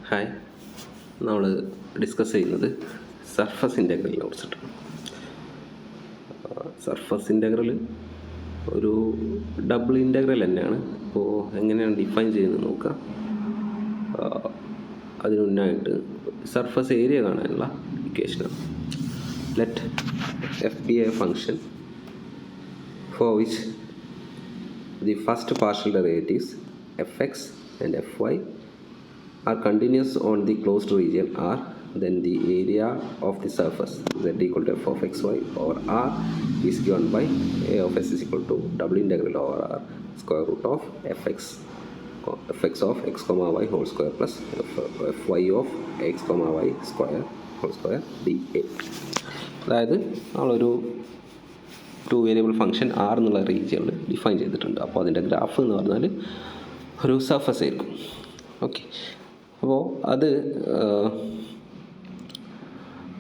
Hi, നമ്മൾ discuss ചെയ്യുന്നത് surface ഇൻ്റഗ്രലിനെ കുറിച്ചിട്ടാണ്. സർഫസ് ഇൻ്റഗ്രൽ ഒരു ഡബിൾ ഇൻ്റഗ്രൽ തന്നെയാണ്. അപ്പോൾ എങ്ങനെയാണ് ഡിഫൈൻ ചെയ്യുന്നത് നോക്കാം. അതിന് മുന്നായിട്ട് സർഫസ് ഏരിയ കാണാനുള്ള ഇക്വേഷനാണ്. Let f be a function for which the first partial derivatives fx and fy are continuous on the closed region R, then the area of the surface z equal to f of xy over R is given by a of s is equal to double integral over R square root of fx of x comma y whole square plus fy of x comma y square whole square dA. അതായത് നമ്മളൊരു to variable function R എന്നുള്ള റീജിയനിൽ define ചെയ്തിട്ടുണ്ട്. അപ്പോൾ അതിൻ്റെ graph എന്ന് പറഞ്ഞാൽ ഒരു സർഫസ് ആയിരിക്കും. ഓക്കെ, അപ്പോൾ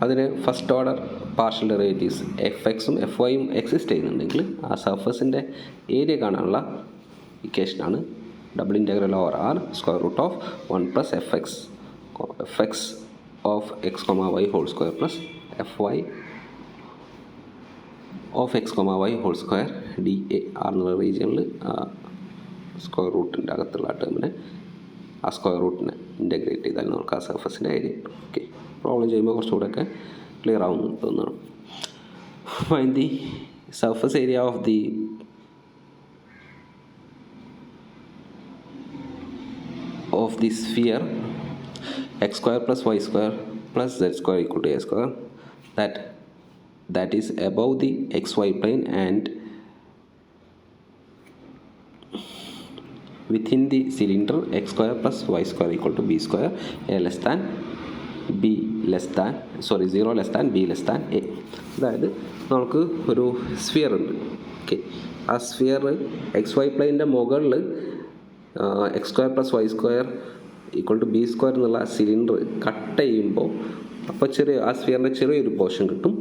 അതിന് first order partial derivatives f എക്സും എഫ് വൈയും എക്സിസ്റ്റ് ചെയ്യുന്നുണ്ടെങ്കിൽ ആ സർഫസിൻ്റെ ഏരിയ കാണാനുള്ള ഇക്വേഷനാണ് double integral over R square root of 1 plus f x of x comma y whole square plus f y of x comma y whole square d A. R എന്നുള്ള റീജിയനിൽ square റൂട്ടിൻ്റെ അകത്തുള്ള ടേമിനെ ആ square റൂട്ടിനെ integrate ചെയ്താൽ നമുക്ക് ആ സർഫസിൻ്റെ area. Okay, problem ചെയ്യുമ്പോൾ കുറച്ചുകൂടെയൊക്കെ clear ആവുമെന്ന് തോന്നുന്നു. Find the surface area of the sphere x square plus y square plus z square equal to a square that is above the xy plane and within the cylinder x square plus y square equal to b square, a less than b less than 0 less than b less than a. അതായത് നമുക്ക് ഒരു sphere ഉണ്ട്. Okay, ആ sphere X y പ്ലെയിൻ്റെ മുകളിൽ x square plus y square equal to b square എന്നുള്ള cylinder cut ചെയ്യുമ്പോൾ അപ്പോൾ ആ സ്ഫിയറിൻ്റെ ചെറിയൊരു പോർഷൻ കിട്ടും.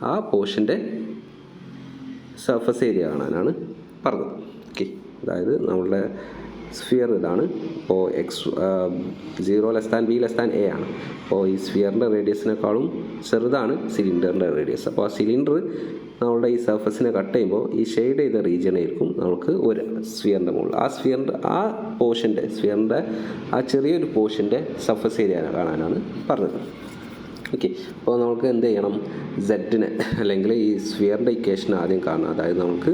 ആ പോർഷൻ്റെ സർഫസ് ഏരിയ കാണാനാണ് പറഞ്ഞത്. ഓക്കെ, അതായത് നമ്മളുടെ സ്ഫിയർ ഇതാണ്. ഇപ്പോൾ zero less than be less than A ആണ്. അപ്പോൾ ഈ സ്ഫിയറിൻ്റെ റേഡിയസിനേക്കാളും ചെറുതാണ് സിലിണ്ടറിൻ്റെ റേഡിയസ്. അപ്പോൾ ആ സിലിണ്ടർ നമ്മളുടെ ഈ സർഫസിനെ കട്ട് ചെയ്യുമ്പോൾ ഈ ഷെയ്ഡ് ചെയ്ത റീജിയൻ ആയിരിക്കും നമുക്ക് ഒരു സ്ഫിയറിൻ്റെ മുകളിൽ ആ സ്ഫിയറിൻ്റെ ആ ചെറിയൊരു പോർഷൻ്റെ സർഫസ് ഏരിയ കാണാനാണ് പറഞ്ഞത്. ഓക്കെ, അപ്പോൾ നമുക്ക് എന്ത് ചെയ്യണം, സെഡിനെ അല്ലെങ്കിൽ ഈ സ്ഫിയറിൻ്റെ ഇക്വേഷൻ ആദ്യം കാണണം. അതായത് നമുക്ക്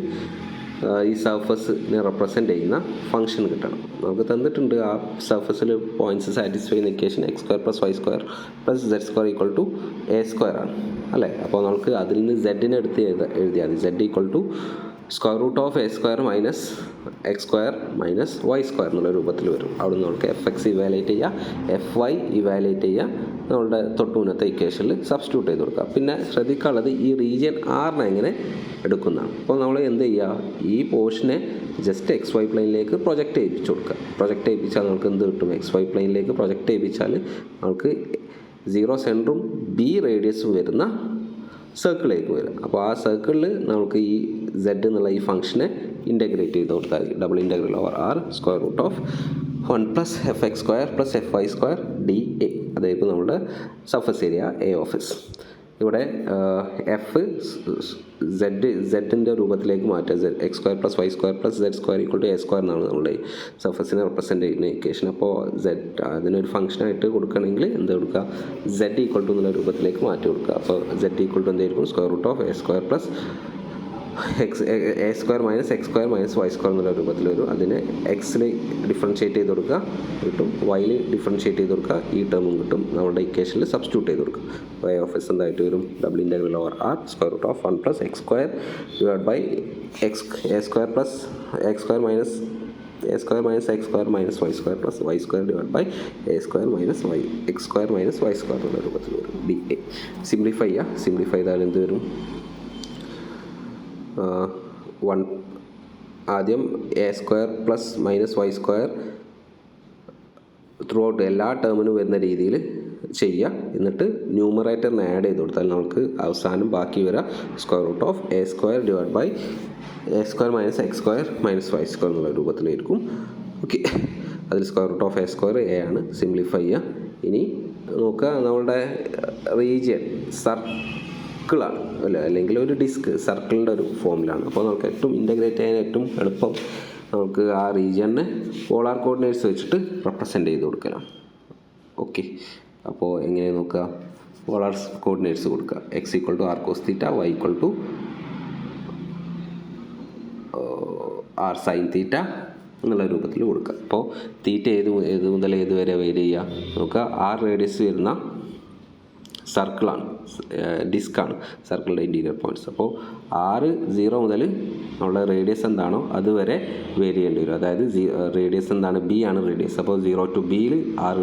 ഈ സർഫസിനെ റെപ്രസെൻ്റ് ചെയ്യുന്ന ഫംഗ്ഷൻ കിട്ടണം. നമുക്ക് തന്നിട്ടുണ്ട് ആ സർഫസിൽ പോയിൻറ്റ്സ് സാറ്റിസ്ഫൈ ചെയ്യുന്ന equation x square plus y square plus z square equal to a square ആണ് അല്ലേ. അപ്പോൾ നമുക്ക് അതിൽ നിന്ന് സെഡിനെ എടുത്ത് എഴുതിയാൽ മതി. Z equal to square root of a square minus x square minus y square എന്നുള്ള രൂപത്തിൽ വരും. അവിടെ നിന്ന് നമുക്ക് എഫ് എക്സ് ഇവാലുവേറ്റ് ചെയ്യുക, എഫ് വൈ ഇവാലുവേറ്റ് ചെയ്യുക, നമ്മളുടെ തൊട്ട് മുന്നത്തെ ഇക്വേഷനിൽ സബ്സ്റ്റിറ്റ്യൂട്ട് ചെയ്ത് കൊടുക്കുക. പിന്നെ ശ്രദ്ധിക്കാനുള്ളത് ഈ റീജിയൻ ആറിനെ എങ്ങനെ എടുക്കുന്നതാണ്. അപ്പോൾ നമ്മൾ എന്ത് ചെയ്യുക, ഈ പോർഷനെ ജസ്റ്റ് എക്സ് വൈ പ്ലെയിനിലേക്ക് പ്രൊജക്റ്റ് ചെയ്യിപ്പിച്ച് കൊടുക്കുക. പ്രൊജക്റ്റ് ചെയ്യിപ്പിച്ചാൽ നമുക്ക് എന്ത് കിട്ടും, എക്സ് വൈ പ്ലെയിനിലേക്ക് പ്രൊജക്റ്റ് ചെയ്യിപ്പിച്ചാൽ നമുക്ക് 0 സെൻറ്ററും ബി റേഡിയസും വരുന്ന സർക്കിളിലേക്ക് വരും. അപ്പോൾ ആ സർക്കിളിൽ നമുക്ക് ഈ സെഡ് എന്നുള്ള ഈ ഫംഗ്ഷനെ ഇൻ്റഗ്രേറ്റ് ചെയ്ത് കൊടുത്താൽ double integral over R square root of 1 plus f x square plus f y square d a. അതായിരിക്കും നമ്മുടെ surface area a of s. ഇവിടെ എഫ് സെഡിൻ്റെ രൂപത്തിലേക്ക് മാറ്റുക. X square plus y square plus z square equal to a square എന്നാണ് നമ്മുടെ സർഫസിനെ represent ചെയ്യുന്ന equation. അപ്പോൾ അതിനൊരു ഫംഗ്ഷനായിട്ട് കൊടുക്കണമെങ്കിൽ എന്ത് കൊടുക്കുക, സെഡ് ഈക്വൽ ടു എന്നുള്ള രൂപത്തിലേക്ക് മാറ്റി കൊടുക്കുക. അപ്പോൾ സെഡ് ഈക്വൽ ടു എന്തായിരിക്കും, square root of a square plus a square minus x square minus y square എന്നുള്ള രൂപത്തിൽ വരും. അതിന് എക്സിൽ ഡിഫറൻഷ്യേറ്റ് ചെയ്ത് കൊടുക്കുക കിട്ടും, വൈയിൽ ഡിഫറൻഷ്യേറ്റ് ചെയ്ത് കൊടുക്കുക, ഈ ടേമും കിട്ടും. നമ്മുടെ ഇക്വേഷനിൽ സബ്സ്റ്റിറ്റ്യൂട്ട് ചെയ്ത് കൊടുക്കുക. അപ്പോൾ എ ഓഫ് എസ് എന്തായിട്ട് വരും, double integral over R square root of 1 plus x square divide by a square plus x square minus a square minus x square minus y square plus y square divide by a square minus y x square minus y square എന്നുള്ള രൂപത്തിൽ വരും d a. Simplify ചെയ്യുക. Simplify ചെയ്താൽ എന്ത് വരും, ആദ്യം a square plus minus y square throughout എല്ലാ ടേമിനും വരുന്ന രീതിയിൽ ചെയ്യുക. എന്നിട്ട് ന്യൂമറേറ്ററിന് ആഡ് ചെയ്ത് കൊടുത്താൽ നമുക്ക് അവസാനം ബാക്കി വരാം square root of a square divide by a square minus x square minus y square എന്നുള്ള രൂപത്തിലായിരിക്കും. ഓക്കെ, അതിൽ square root of a square a ആണ്. സിംപ്ലിഫൈ ചെയ്യുക. ഇനി നോക്കുക, നമ്മളുടെ റീജിയൻ സർക്കിളാണ് അല്ലേ, അല്ലെങ്കിൽ ഒരു ഡിസ്ക് സർക്കിളിൻ്റെ ഒരു ഫോമിലാണ്. അപ്പോൾ നമുക്ക് ഏറ്റവും ഇൻ്റഗ്രേറ്റ് ചെയ്യാൻ ഏറ്റവും എളുപ്പം നമുക്ക് ആ റീജിയനെ പോളാർ കോർഡിനേറ്റ്സ് വെച്ചിട്ട് റെപ്രസെൻ്റ് ചെയ്ത് കൊടുക്കലാണ്. ഓക്കെ, അപ്പോൾ എങ്ങനെ നോക്കുക, പോളാർ കോർഡിനേറ്റ്സ് കൊടുക്കുക. x = r cos θ, y = r sin θ എന്നുള്ള രൂപത്തിൽ കൊടുക്കുക. അപ്പോൾ തീറ്റ ഏത് മുതൽ ഏത് വരെ വേരി ചെയ്യുക നോക്കുക. r റേഡിയസ് വരുന്ന സർക്കിളാണ്, ഡിസ്ക്കാണ് സർക്കിളിൻ്റെ ഇൻറ്റീരിയർ പോയിൻറ്റ്സ്. അപ്പോൾ 0 മുതൽ നമ്മുടെ റേഡിയസ് എന്താണോ അതുവരെ വേരി ചെയ്യേണ്ടി വരും. അതായത് റേഡിയസ് എന്താണ്, b ആണ് റേഡിയസ്. അപ്പോൾ 0 to b r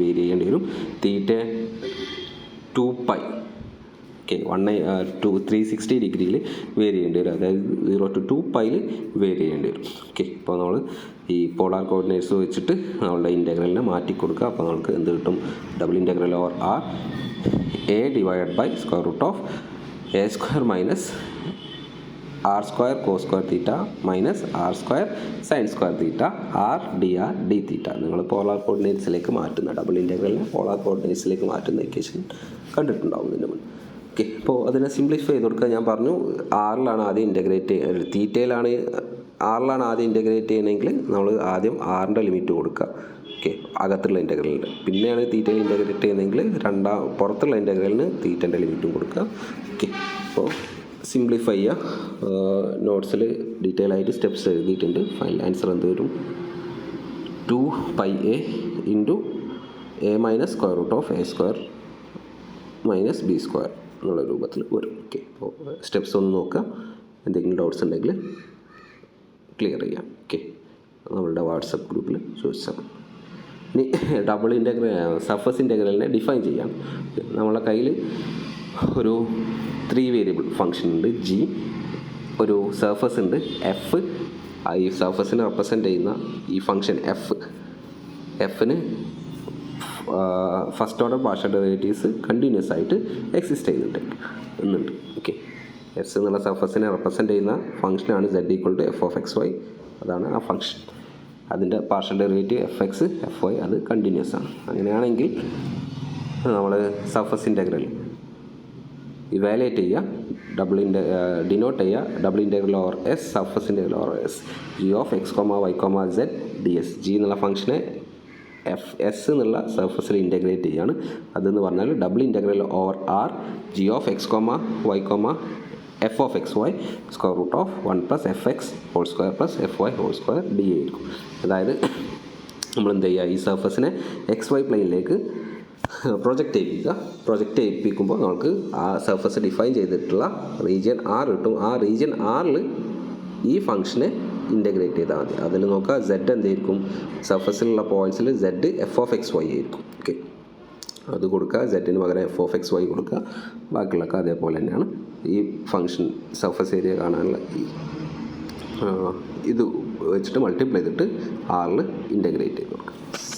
വേരി ചെയ്യേണ്ടി വരും. തീറ്റ 2π, ഓക്കെ, 360 ഡിഗ്രിയിൽ വേരി ചെയ്യേണ്ടി വരും. അതായത് 0 to 2π വേരി ചെയ്യേണ്ടി വരും. ഓക്കെ, അപ്പോൾ നമ്മൾ ഈ പോളാർ കോർഡിനേറ്റ്സ് വെച്ചിട്ട് നമ്മളുടെ ഇൻ്റഗ്രലിനെ മാറ്റി കൊടുക്കുക. അപ്പോൾ നമുക്ക് എന്ത് കിട്ടും, double integral over r a divided by square root of a square minus r square cos square theta minus r square sin square theta r dr d theta. നിങ്ങൾ പോളാർ കോർഡിനേറ്റ്സിലേക്ക് മാറ്റുന്ന, ഡബിൾ ഇൻ്റഗ്രലിനെ പോളാർ കോർഡിനേറ്റ്സിലേക്ക് മാറ്റുന്ന equation കണ്ടിട്ടുണ്ടാവും ഇതിന് മുന്നേ. Okay, അപ്പോൾ അതിനെ simplify ചെയ്ത് കൊടുക്കുക. ഞാൻ പറഞ്ഞു ആറിലാണ് ആദ്യം ഇൻ്റഗ്രേറ്റ് തീറ്റയിലാണ് ആറിലാണ് ആദ്യം ഇൻ്റഗ്രേറ്റ് ചെയ്യണമെങ്കിൽ നമ്മൾ ആദ്യം ആറിൻ്റെ ലിമിറ്റ് കൊടുക്കുക. ഓക്കെ, അകത്തുള്ള ഇൻ്റഗ്രലിൻ്റെ, പിന്നെയാണ് തീറ്റയിൽ ഇൻ്റഗ്രേറ്റ് ചെയ്യുന്നതെങ്കിൽ പുറത്തുള്ള ഇൻ്റഗ്രലിന് തീറ്റൻ്റെ ലിമിറ്റും കൊടുക്കുക. ഓക്കെ, അപ്പോൾ സിംപ്ലിഫൈ ചെയ്യുക. നോട്ട്സിൽ ഡീറ്റെയിൽ ആയിട്ട് സ്റ്റെപ്സ് എഴുതിയിട്ടുണ്ട്. ഫൈനൽ ആൻസർ എന്ത് വരും, 2πa × a minus square root of a square minus b square എന്നുള്ള രൂപത്തിൽ വരും. ഓക്കെ, അപ്പോൾ സ്റ്റെപ്സ് ഒന്ന് നോക്കുക. എന്തെങ്കിലും ഡൗട്ട്സ് ഉണ്ടെങ്കിൽ ക്ലിയർ ചെയ്യാം. ഓക്കെ, നമ്മളുടെ വാട്സപ്പ് ഗ്രൂപ്പിൽ ചോദിച്ചാൽ. ഇനി ഡബിൾ ഇൻ്റഗ്രൽ സർഫസ് ഇൻ്റഗ്രലിനെ ഡിഫൈൻ ചെയ്യാം. നമ്മളെ കയ്യിൽ ഒരു 3 വേരിയബിൾ ഫംഗ്ഷൻ ഉണ്ട്, g, ഒരു സർഫസ് ഉണ്ട് f. ഈ സർഫസിനെ റെപ്രസെൻ്റ് ചെയ്യുന്ന ഈ ഫംഗ്ഷൻ എഫിന് first order partial derivatives continuous ആയിട്ട് എക്സിസ്റ്റ് ചെയ്യുന്നുണ്ട്. ഓക്കെ, എസ് എന്നുള്ള സർഫസിനെ റെപ്രസെൻ്റ് ചെയ്യുന്ന ഫംഗ്ഷനാണ് z = f(x, y). അതാണ് ആ ഫംഗ്ഷൻ. അതിൻ്റെ പാർഷ്യൽ ഡെറിവേറ്റീവ് fx, fy അത് കണ്ടിന്യൂസ് ആണ്. അങ്ങനെയാണെങ്കിൽ നമ്മൾ സർഫസ് ഇൻ്റഗ്രൽ ഇവാലുവേറ്റ് ചെയ്യുക, ഡിനോട്ട് ചെയ്യുക, double integral over S, surface integral over S, g(x, y, z) ds. g എന്നുള്ള ഫംഗ്ഷനെ എസ് എന്നുള്ള സർഫസിൽ ഇൻ്റഗ്രേറ്റ് ചെയ്യുകയാണ്. അതെന്ന് പറഞ്ഞാൽ double integral over r g(x, y, f(x, y) square root of 1 + fx whole square + fy whole square d ആയിരിക്കും. അതായത് നമ്മൾ എന്ത് ചെയ്യുക, ഈ സർഫസിനെ XY പ്ലെയിനിലേക്ക് പ്രൊജക്റ്റ് ചെയ്യിപ്പിക്കുമ്പോൾ നമുക്ക് ആ സർഫസ് ഡിഫൈൻ ചെയ്തിട്ടുള്ള റീജിയൻ R കിട്ടും. ആ റീജിയൻ Rൽ ഈ ഫംഗ്ഷനെ ഇൻ്റഗ്രേറ്റ് ചെയ്താൽ മതി. അതിൽ നോക്കുക, z എന്തായിരിക്കും, സർഫസിലുള്ള പോയിൻറ്റ്സിൽ z f(x, y) ആയിരിക്കും. ഓക്കെ, അത് കൊടുക്കുക, z-ന് പകരം f(x, y) കൊടുക്കുക. ബാക്കിയുള്ളതൊക്കെ അതേപോലെ തന്നെയാണ്. ഈ ഫംഗ്ഷൻ സർഫസ് ഏരിയ കാണാനുള്ള ഇത് വെച്ചിട്ട് മൾട്ടിപ്ലൈ ചെയ്തിട്ട് ആറിൽ ഇൻ്റഗ്രേറ്റ് ചെയ്ത് കൊടുക്കുക.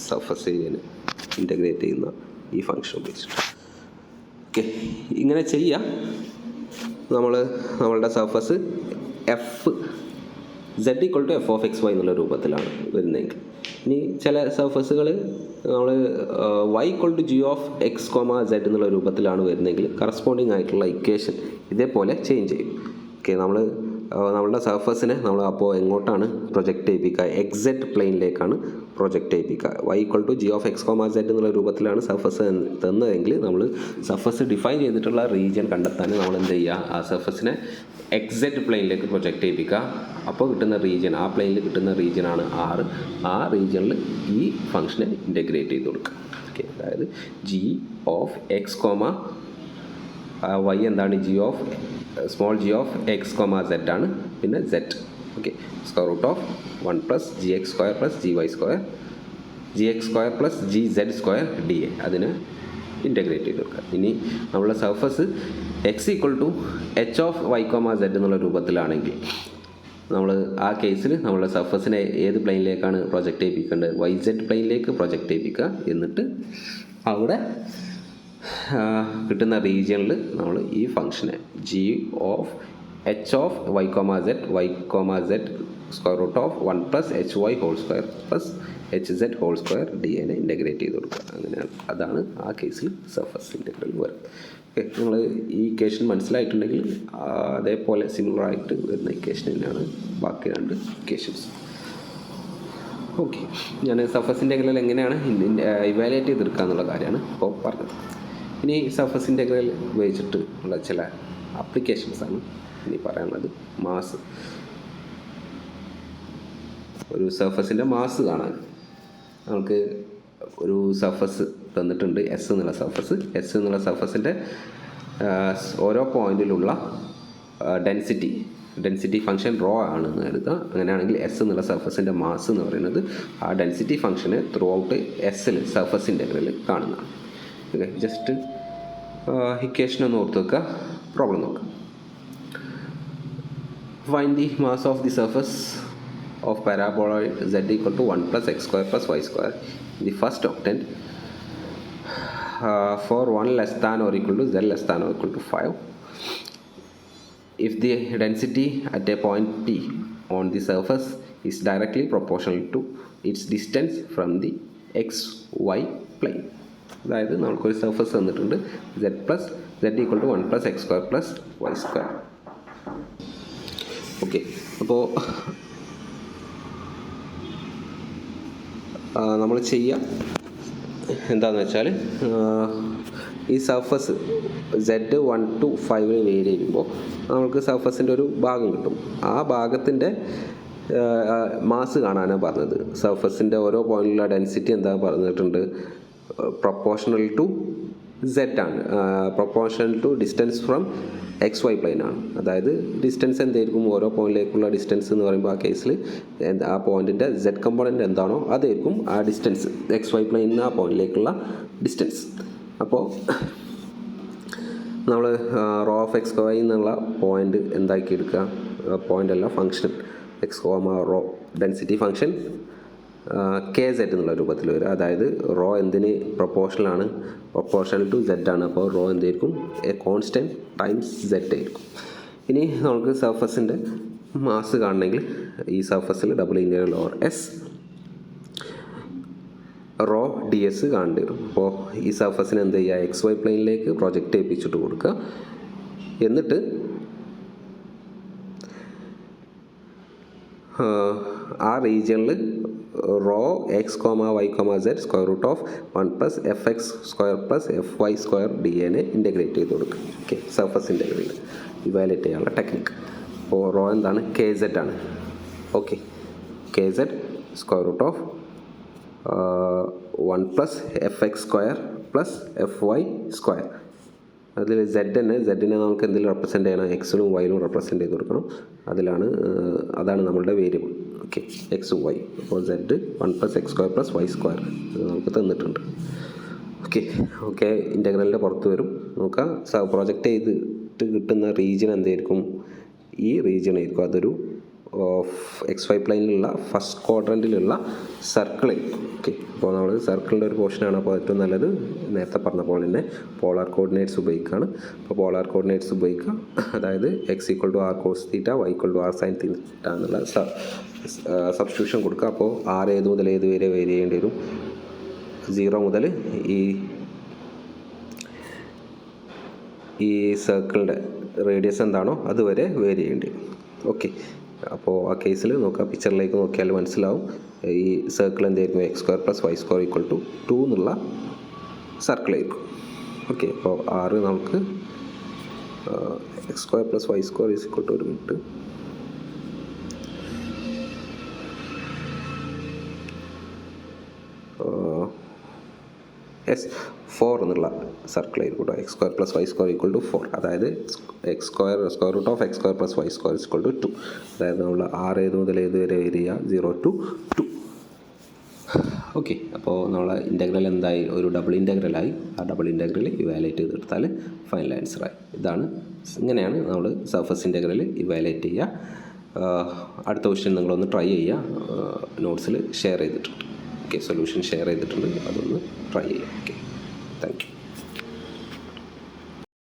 സർഫസ് ഏരിയനെ ഇൻ്റഗ്രേറ്റ് ചെയ്യുന്ന ഈ ഫംഗ്ഷൻ ഉപയോഗിച്ചിട്ട്. ഓക്കെ, ഇങ്ങനെ ചെയ്യുക. നമ്മളുടെ സർഫസ് z = f(x, y) എന്നുള്ള രൂപത്തിലാണ് വരുന്നതെങ്കിൽ, ഇനി ചില സർഫസുകൾ നമ്മൾ y = g(x, z) എന്നുള്ള രൂപത്തിലാണ് വരുന്നതെങ്കിൽ കറസ്പോണ്ടിങ് ആയിട്ടുള്ള ഇക്വേഷൻ ഇതേപോലെ ചേഞ്ച് ചെയ്യും. ഓക്കെ, നമ്മളുടെ സർഫസിനെ നമ്മൾ അപ്പോൾ എങ്ങോട്ടാണ് പ്രൊജക്റ്റ് ചെയ്യിപ്പിക്കുക, എക്സെറ്റ് പ്ലെയിനിലേക്കാണ് പ്രൊജക്റ്റ് ചെയ്യിപ്പിക്കുക. y = g(x, z) എന്നുള്ള രൂപത്തിലാണ് സർഫസ് തന്നതെങ്കിൽ നമ്മൾ സർഫസ് ഡിഫൈൻ ചെയ്തിട്ടുള്ള റീജിയൻ കണ്ടെത്താൻ നമ്മൾ എന്ത് ചെയ്യുക, ആ സർഫസിനെ എക്സെറ്റ് പ്ലെയിനിലേക്ക് പ്രൊജക്റ്റ് ചെയ്യിപ്പിക്കുക. അപ്പോൾ കിട്ടുന്ന റീജിയൻ, ആ പ്ലെയിനിൽ കിട്ടുന്ന റീജിയനാണ് R. ആ റീജിയനിൽ ഈ ഫംഗ്ഷനെ ഇൻ്റഗ്രേറ്റ് ചെയ്ത് കൊടുക്കുക. ഓക്കെ, അതായത് g(x, y) എന്താണ്, സ്മോൾ g(x, z) ആണ്, പിന്നെ z. Okay, square root of 1 + gx² + gx² + gz² dA. അതിന് ഇൻ്റഗ്രേറ്റ് ചെയ്ത് കൊടുക്കുക. ഇനി നമ്മളുടെ സർഫസ് x = h(y, z) എന്നുള്ള രൂപത്തിലാണെങ്കിൽ നമ്മൾ ആ കേസിൽ നമ്മളുടെ സർഫസിനെ ഏത് പ്ലെയിനിലേക്കാണ് പ്രൊജക്റ്റ് ചെയ്യിപ്പിക്കേണ്ടത്, YZ പ്ലെയിനിലേക്ക് പ്രൊജക്റ്റ് ചെയ്യിപ്പിക്കുക. എന്നിട്ട് അവിടെ കിട്ടുന്ന റീജിയനിൽ നമ്മൾ ഈ ഫംഗ്ഷനെ g(h, y, z) square root of 1 + hy whole square HZ whole square DAനെ ഇൻ്റഗ്രേറ്റ് ചെയ്ത് കൊടുക്കുക. അങ്ങനെയാണ്, അതാണ് ആ കേസിൽ സർഫസ് ഇൻ്റഗ്രൽ വരും. ഓക്കെ, നിങ്ങൾ ഈ ഇക്വേഷൻ മനസ്സിലായിട്ടുണ്ടെങ്കിൽ അതേപോലെ സിമിലറായിട്ട് വരുന്ന ഇക്വേഷൻ തന്നെയാണ് ബാക്കി രണ്ട് ഇക്വേഷൻസ്. ഓക്കെ, ഞാൻ സർഫസ് ഇൻ്റഗ്രൽ എങ്ങനെയാണ് ഇവാലുവേറ്റ് ചെയ്തെടുക്കുക എന്നുള്ള കാര്യമാണ് ഇപ്പോൾ പറഞ്ഞത്. ഇനി സർഫസ് ഇൻ്റഗ്രൽ ഉപയോഗിച്ചിട്ട് ഉള്ള ചില ആപ്ലിക്കേഷൻസാണ് ഇനി പറയാനുള്ളത്. മാസ്, ഒരു സർഫസിൻ്റെ മാസ് കാണാൻ നമുക്ക് ഒരു സർഫസ് തന്നിട്ടുണ്ട്, എസ് എന്നുള്ള സർഫസ്. എസ് എന്നുള്ള സർഫസിൻ്റെ ഓരോ പോയിന്റിലുള്ള ഡെൻസിറ്റി ഫംഗ്ഷൻ റോ ആണെന്ന് കരുതുക. അങ്ങനെയാണെങ്കിൽ എസ് എന്നുള്ള സർഫസിൻ്റെ മാസ് എന്ന് പറയുന്നത് ആ ഡെൻസിറ്റി ഫംഗ്ഷന് ത്രൂ ഔട്ട് എസ്സിൽ സർഫസ് ഇൻ്റഗ്രൽ കാണുന്നതാണ്. ഓക്കെ, ജസ്റ്റ് ഇക്വേഷൻ ഒന്ന് ഓർത്ത് വെക്കുക, പ്രോബ്ലം നോക്കുക. Find the mass of the surface of paraboloid z equal to 1 plus x square plus y square in the first octant for 1 less than or equal to z less than or equal to 5. If the density at a point P on the surface is directly proportional to its distance from the xy plane. അതായത് നമുക്കൊരു surface തന്നിട്ടുണ്ട് z equal to 1 plus x square plus y square. Okay, അപ്പോൾ നമ്മൾ ചെയ്യുക എന്താണെന്ന് വെച്ചാൽ, ഈ surface Z 1 to 5 vary ചെയ്യുമ്പോൾ നമുക്ക് സർഫസിൻ്റെ ഒരു ഭാഗം കിട്ടും. ആ ഭാഗത്തിൻ്റെ മാസ് കാണാനാണ് പറഞ്ഞത്. സർഫസിൻ്റെ ഓരോ പോയിന്റിലുള്ള ഡെൻസിറ്റി എന്താ പറഞ്ഞിട്ടുണ്ട്, പ്രൊപ്പോർഷണൽ ടു Z ആണ്, proportional to distance from XY plane ആണ്. അതായത് ഡിസ്റ്റൻസ് എന്തായിരിക്കും, ഓരോ പോയിന്റിലേക്കുള്ള ഡിസ്റ്റൻസ് എന്ന് പറയുമ്പോൾ ആ കേസിൽ ആ പോയിന്റിൻ്റെ Z കമ്പോണൻറ്റ് എന്താണോ അതായിരിക്കും ആ ഡിസ്റ്റൻസ്, XY പ്ലെയിനിൽ ആ പോയിന്റിലേക്കുള്ള ഡിസ്റ്റൻസ്. അപ്പോൾ നമ്മൾ റോ ഓഫ് എക്സ് വൈ എന്നുള്ള പോയിന്റ് എന്താക്കി എടുക്കുക, പോയിന്റ് അല്ല function x comma rho density function KZ എന്നുള്ള രൂപത്തിൽ വരിക. അതായത് റോ എന്തിന് പ്രൊപ്പോർഷണലാണ്, പ്രൊപ്പോർഷണൽ ടു Z ആണ്. അപ്പോൾ റോ എന്തായിരിക്കും, എ കോൺസ്റ്റൻറ്റ് ടൈംസ് Z ആയിരിക്കും. ഇനി നമുക്ക് സർഫസിൻ്റെ മാസ് കാണണമെങ്കിൽ ഈ സർഫസിൽ double integral over s rho DS കാണേണ്ടി വരും. അപ്പോൾ ഈ സർഫസിന് എന്ത് ചെയ്യുക, XY പ്ലെയിനിലേക്ക് പ്രൊജക്റ്റ് ചെയ്യിപ്പിച്ചിട്ട് കൊടുക്കുക. എന്നിട്ട് ആ റീജിയനിൽ rho x comma y comma z square root of 1 plus FX square plus FY square DAനെ ഇൻ്റഗ്രേറ്റ് ചെയ്ത് കൊടുക്കുക. ഓക്കെ, സർഫസ് ഇൻ്റഗ്രൽ ഇവാലുവേറ്റ് ചെയ്യാനുള്ള ടെക്നിക്ക്. അപ്പോൾ റോ എന്താണ്, KZ ആണ്. Okay, KZ square root of 1 plus FX square plus FY square. അതിൽ സെഡിനെ നമുക്ക് എന്തെങ്കിലും റെപ്രസെൻ്റ് ചെയ്യണം, എക്സിലും വൈയിലും റെപ്രസെൻ്റ് ചെയ്ത് കൊടുക്കണം. അതാണ് നമ്മളുടെ വേരിയബിൾ. Okay, x y. അപ്പോൾ Z 1 plus x square plus y square നമുക്ക് തന്നിട്ടുണ്ട്. ഓക്കെ, ഇൻ്റഗ്രലിൻ്റെ പുറത്ത് വരും. നോക്കാം, പ്രൊജക്റ്റ് ചെയ്തിട്ട് കിട്ടുന്ന റീജിയൻ എന്തായിരിക്കും, ഈ റീജിയൻ ആയിരിക്കും. അതൊരു XY പ്ലെയിനിലുള്ള ഫസ്റ്റ് ക്വാഡ്രൻറ്റിലുള്ള സർക്കിളായിരിക്കും. ഓക്കെ, അപ്പോൾ നമ്മൾ സർക്കിളിൻ്റെ ഒരു പോർഷനാണ്. അപ്പോൾ ഏറ്റവും നല്ലത് നേരത്തെ പറഞ്ഞ പോലെ തന്നെ പോളാർ കോർഡിനേറ്റ്സ് ഉപയോഗിക്കുകയാണ്. അപ്പോൾ പോളാർ കോർഡിനേറ്റ്സ് ഉപയോഗിക്കുക. അതായത് x equal to r cos theta, y equal to r sine theta എന്നുള്ള സബ്സ്റ്റിറ്റ്യൂഷൻ കൊടുക്കുക. അപ്പോൾ r ഏത് മുതൽ ഏത് വരെ വേരി ചെയ്യേണ്ടി വരും, 0 മുതൽ ഈ സർക്കിളിൻ്റെ റേഡിയസ് എന്താണോ അതുവരെ വേരി ചെയ്യേണ്ടി വരും. ഓക്കെ, അപ്പോൾ ആ കേസിൽ നോക്കുക, പിക്ചറിലേക്ക് നോക്കിയാൽ മനസ്സിലാവും. ഈ സർക്കിൾ എന്തായിരിക്കും, x square plus y square equal to 2 എന്നുള്ള സർക്കിളായിരിക്കും. ഓക്കെ, അപ്പോൾ ആറ് നമുക്ക് x square plus y square is equal to, ഒരു മിനിറ്റ്, എസ് 4 എന്നുള്ള സർക്കിളായിരിക്കും. X square plus y square equal to 4. അതായത് square root of x square plus y square equal to 2. അതായത് നമ്മൾ 6 ഏത് മുതൽ ഏത് വരെ വരിക, 0 to 2. ഓക്കെ, അപ്പോൾ നമ്മളെ ഇൻ്റഗ്രൽ എന്തായി, ഒരു ഡബിൾ ഇൻ്റഗ്രലായി. ആ ഡബിൾ ഇൻ്റഗ്രൽ ഇവാലുവേറ്റ് ചെയ്തെടുത്താൽ ഫൈനൽ ആൻസറായി. ഇങ്ങനെയാണ് നമ്മൾ സർഫസ് ഇൻ്റഗ്രൽ ഇവാലുവേറ്റ് ചെയ്യുക. അടുത്ത ക്വസ്റ്റ്യൻ നിങ്ങളൊന്ന് ട്രൈ ചെയ്യുക. നോട്ട്സിൽ ഷെയർ ചെയ്തിട്ടുണ്ട്. ഓക്കെ, സൊല്യൂഷൻ ഷെയർ ചെയ്തിട്ടുണ്ട്, അതൊന്ന് ട്രൈ ചെയ്യുക. Okay, thank you.